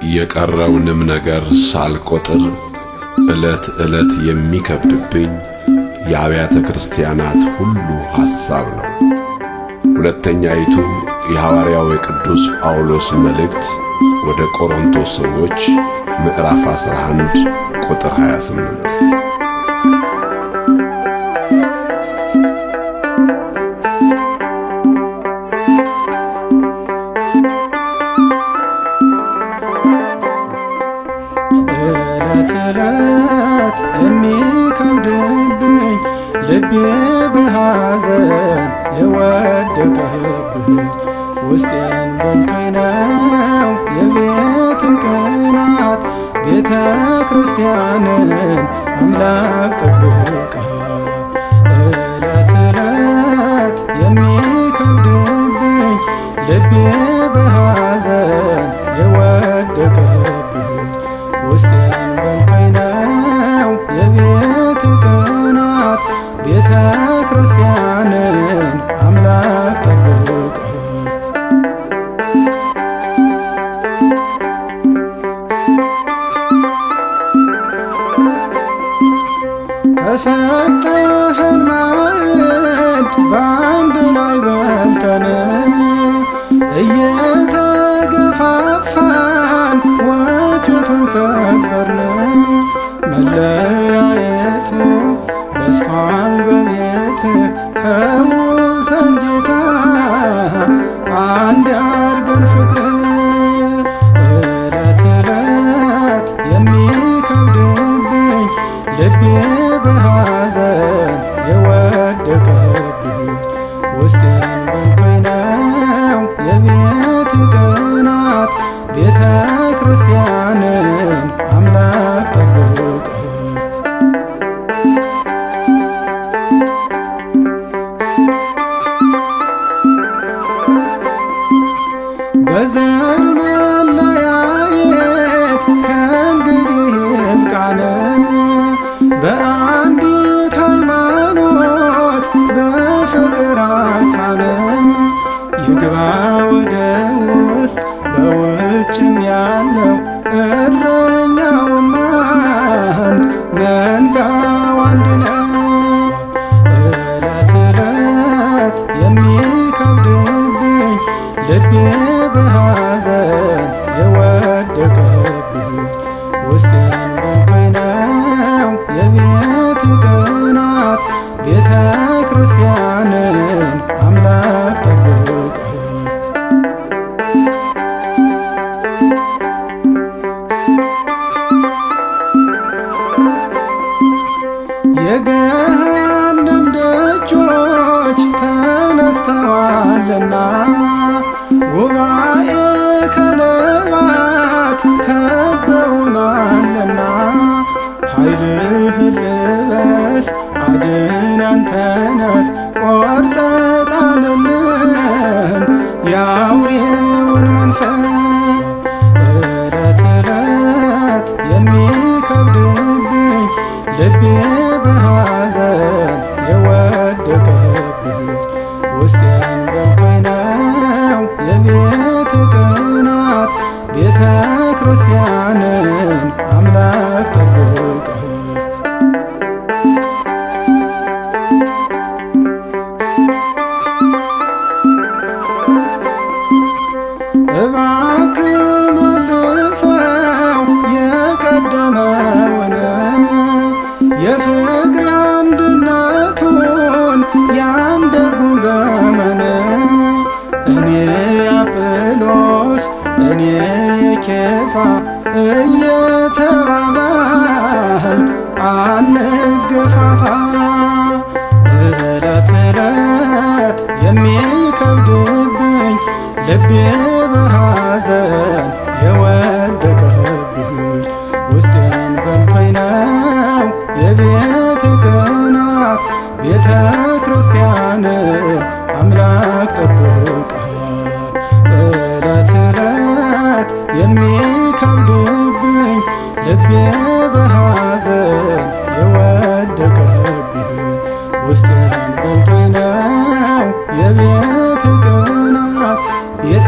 የቀረውንም ነገር ሳልቆጥር ዕለት ዕለት የሚከብድብኝ የአብያተ ክርስቲያናት ሁሉ ሐሳብ ነው። ሁለተኛይቱ የሐዋርያው የቅዱስ ጳውሎስ መልእክት ወደ ቆሮንቶስ ሰዎች ምዕራፍ 11 ቁጥር 28። ዕለት ዕለት የሚከብድብኝ ልቤ በሐዘን የወደቀብኝ ውስጤን በልቶኝ ነው የቤት ቅናት ቤተ ክርስቲያንን አምላክ ጠብቃ። ዕለት ዕለት የሚከብድብኝ ልቤ በሐዘን የወደቀብኝ ውስጤን በልቶኝ ነው የቤት ቅናት ቤተ ክርስቲያንን አምላክ ጠብቃ። ከሰጠኸን ማዕድ በአንድ ላይ በልተን እየተገፋፋን ወጭቱን ሰበርን። መለያየቱ በስቷል በቤት ፈውሰን ጌታ አንድ አርገን ፍቅር። ዕለት ዕለት የሚከብድብኝ ልቤ በሐዘን የወደቀብኝ ውስጤን በልቶኝ ነው የቤት ቅናት ቤተ ክርስቲያንን አምላክ ጠብቃ። በዘር መለያየት ከእንግዲህ ይብቃን፣ በአንዲት ሃይማኖት በፍቅር አጽናን። ይግባ ወደ ውስጥ በውጭም ያለው እረኛውም አንድ መንጋው አንድ ነው። ዕለት ዕለት የሚከብድብኝ ልቤ በሐዘን የወደቀብኝ ውስጤን በልቶኝ ነው የቤት ቅናት ቤተ ክርስቲያንን አምላክ ጠብቃ። የገሃነም ደጆች ተነስተዋልና ጉባኤ ከለባት ከበውናልና ኃይልህን ልበስ አድነን ተነስ ቆርጠ ጣልልን የአውሬውን መንፈስ። ዕለት ዕለት የሚከብድብኝ ልቤ በሐዘን የወደቀብኝ ውስጤን በልቶኝ ነው የቤት ቅናት ቤተ ክርስቲያንን አምላክ ጠብቃ። እባክህ መልሰው የቀደመውን የፍቅር አንድነቱን ያንደጉን ዘመን። እኔ አጵሎስ እኔ የኬፋ እየተባባል አንገፋፋ። ዕለት ዕለት የሚከብድብኝ ልቤ በሐዘን የወደቀብኝ ውስጤን በልቶኝ ነው የቤት ቅናት ቤተ ክርስቲያንን አምላክ ጠብቃ። ዕለት ዕለት የሚከብድብኝ ልቤ በሐዘን የወደቀብኝ ውስጤን በልቶኝ ነው የቤት ቅናት ቤተ